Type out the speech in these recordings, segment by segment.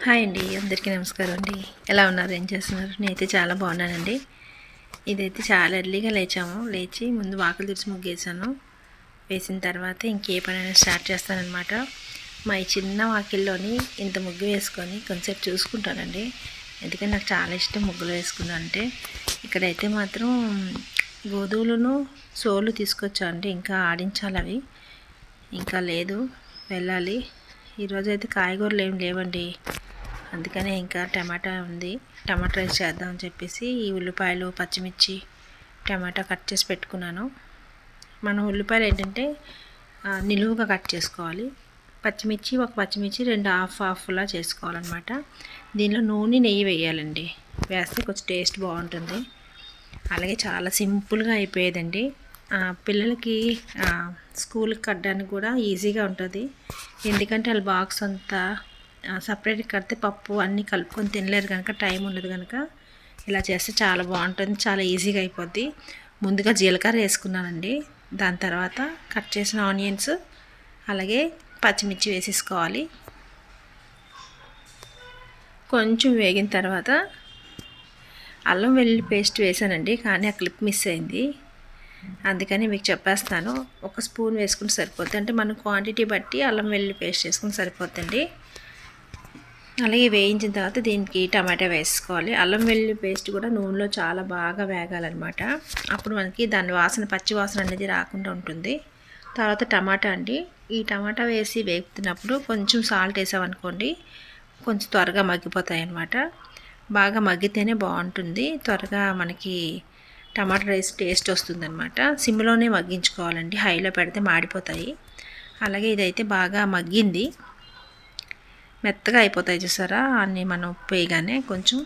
Hi అండి, అందరికీ నమస్కారం అండి. ఎలా ఉన్నారు, ఏం చేస్తున్నారు? నేనైతే చాలా బాగున్నానండి. ఇదైతే చాలా ఎర్లీగా లేచి ముందు వాకిలి తుడిచి ముగ్గేసాను. వేసిన తర్వాత ఇంకే పనైనా స్టార్ట్ చేస్తానన్నమాట. మా ఈ చిన్న వాకిల్లోని ఇంత ముగ్గు వేసుకొని కొంచెంసేపు చూసుకుంటానండి. ఎందుకంటే నాకు చాలా ఇష్టం ముగ్గులు వేసుకున్నా అంటే. ఇక్కడైతే మాత్రం గోధుమలను సోలు తీసుకొచ్చా అండి, ఇంకా ఆడించాలి అవి. ఇంకా లేదు, వెళ్ళాలి. ఈరోజు అయితే కాయగూరలు ఏం లేవండి, అందుకనే ఇంకా టమాటా ఉంది. టమాటా రైస్ చేద్దామని చెప్పేసి ఈ ఉల్లిపాయలు, పచ్చిమిర్చి, టమాటా కట్ చేసి పెట్టుకున్నాను. మనం ఉల్లిపాయలు ఏంటంటే నిలువుగా కట్ చేసుకోవాలి. ఒక పచ్చిమిర్చి 2 హాఫ్లా చేసుకోవాలన్నమాట. దీనిలో నూనె, నెయ్యి వేయాలండి. వేస్తే కొంచెం టేస్ట్ బాగుంటుంది. అలాగే చాలా సింపుల్గా అయిపోయేదండి. పిల్లలకి స్కూల్కి కట్టడానికి కూడా ఈజీగా ఉంటుంది. ఎందుకంటే వాళ్ళ బాక్స్ అంతా సపరేట్గా కడితే పప్పు అన్నీ కలుపుకొని తినలేరు కనుక, టైం ఉండదు కనుక ఇలా చేస్తే చాలా బాగుంటుంది, చాలా ఈజీగా అయిపోద్ది. ముందుగా జీలకర్ర వేసుకున్నానండి. దాని తర్వాత కట్ చేసిన ఆనియన్స్, అలాగే పచ్చిమిర్చి వేసేసుకోవాలి. కొంచెం వేగిన తర్వాత అల్లం వెల్లుల్లి పేస్ట్ వేసానండి, కానీ ఆ క్లిప్ మిస్ అయింది. అందుకని మీకు చెప్పేస్తాను. 1 స్పూన్ వేసుకుని సరిపోతుంది. అంటే మన క్వాంటిటీ బట్టి అల్లం వెల్లుల్లి పేస్ట్ వేసుకుని సరిపోతుంది. అలాగే వేయించిన తర్వాత దీనికి టమాటా వేసుకోవాలి. అల్లం వెల్లుల్లి పేస్ట్ కూడా నూనెలో చాలా బాగా వేగాలన్నమాట. అప్పుడు మనకి దాని పచ్చి వాసన అనేది రాకుండా ఉంటుంది. తర్వాత టమాటా అండి, ఈ టమాటా వేసి వేపుతున్నప్పుడు కొంచెం సాల్ట్ వేసామనుకోండి, కొంచెం త్వరగా మగ్గిపోతాయి అన్నమాట. బాగా మగ్గితేనే బాగుంటుంది, త్వరగా మనకి టమాటా రైస్ టేస్ట్ వస్తుందన్నమాట. సిమ్లోనే మగ్గించుకోవాలండి, హైలో పెడితే మాడిపోతాయి. అలాగే ఇదైతే బాగా మగ్గింది, మెత్తగా అయిపోతాయి చూసారా అన్నీ మనం ఉప్పు వేయగానే కొంచెం.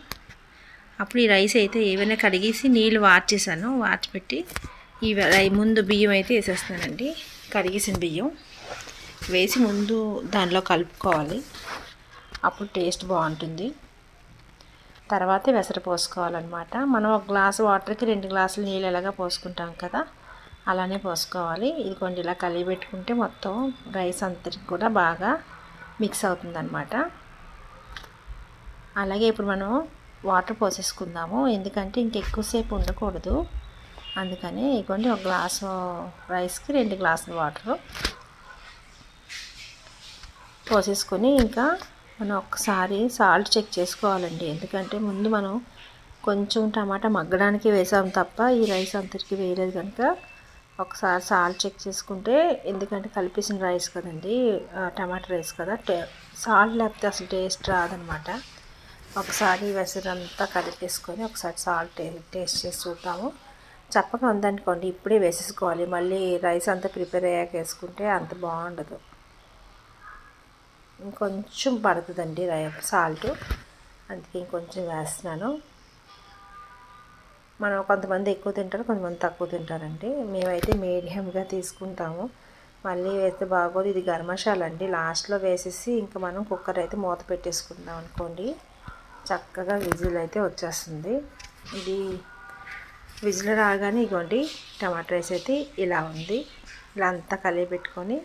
అప్పుడు ఈ రైస్ అయితే ఏవైనా కడిగేసి నీళ్ళు వార్చిపెట్టి ముందు బియ్యం అయితే వేసేస్తానండి. కడిగేసిన బియ్యం వేసి ముందు దానిలో కలుపుకోవాలి, అప్పుడు టేస్ట్ బాగుంటుంది. తర్వాత వెసరు పోసుకోవాలన్నమాట. మనం 1 గ్లాసు వాటర్కి 2 గ్లాసులు నీళ్ళు ఎలాగా పోసుకుంటాం కదా, అలానే పోసుకోవాలి. ఇది కొంచెం ఇలా కలిగి పెట్టుకుంటే మొత్తం రైస్ అంతటికి కూడా బాగా మిక్స్ అవుతుందన్నమాట. అలాగే ఇప్పుడు మనం వాటర్ పోసేసుకుందాము, ఎందుకంటే ఇంకెక్కువసేపు ఉండకూడదు. అందుకని ఇదిగోండి 1 గ్లాసు రైస్కి 2 గ్లాసులు వాటరు పోసేసుకొని ఇంకా మనం ఒక్కసారి సాల్ట్ చెక్ చేసుకోవాలండి. ఎందుకంటే ముందు మనం కొంచెం టమాటా మగ్గడానికి వేసాం తప్ప ఈ రైస్ అంతటికి వేయలేదు కనుక ఒకసారి సాల్ట్ చెక్ చేసుకుంటే, ఎందుకంటే కలిపేసిన రైస్ కదండి, టమాటా రైస్ కదా, సాల్ట్ లేకపోతే అసలు టేస్ట్ రాదనమాట. ఒకసారి వెసరంతా కలిపేసుకొని ఒకసారి సాల్ట్ టేస్ట్ చేసి చూద్దాము. చప్పగా ఉందనుకోండి ఇప్పుడే వేసేసుకోవాలి, మళ్ళీ రైస్ అంతా ప్రిపేర్ అయ్యాక వేసుకుంటే అంత బాగుండదు. ఇంకొంచెం పడుతుందండి సాల్ట్, అందుకే ఇంకొంచెం వేస్తున్నాను. మనం కొంతమంది ఎక్కువ తింటారు, కొంతమంది తక్కువ తింటారండి. మేమైతే మీడియంగా తీసుకుంటాము. మళ్ళీ వేస్తే బాగోదు. ఇది గరం మసాలా అండి, లాస్ట్లో వేసేసి ఇంకా మనం కుక్కర్ అయితే మూత పెట్టేసుకుంటాం అనుకోండి, చక్కగా విజిల్ అయితే వచ్చేస్తుంది. ఇది విజిల్ రాగానే ఇగోండి టమాటా రైస్ అయితే ఇలా ఉంది. ఇలా అంతా కలిపి పెట్టుకొని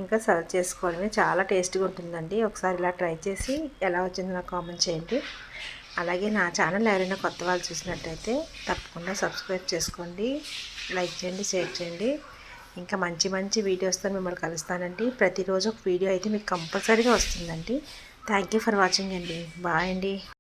ఇంకా సర్వ్ చేసుకోవడమే. చాలా టేస్ట్గా ఉంటుందండి. ఒకసారి ఇలా ట్రై చేసి ఎలా వచ్చిందో నాకు కామెంట్ చేయండి. అలాగే నా ఛానల్ ఎవరైనా కొత్త వాళ్ళు చూసినట్టయితే తప్పకుండా సబ్స్క్రైబ్ చేసుకోండి, లైక్ చేయండి, షేర్ చేయండి. ఇంకా మంచి మంచి వీడియోస్తో మిమ్మల్ని కలుస్తానండి. ప్రతిరోజు ఒక వీడియో అయితే మీకు కంపల్సరీగా వస్తుందండి. థ్యాంక్ యూ ఫర్ వాచింగ్ అండి. బాయ్ అండి.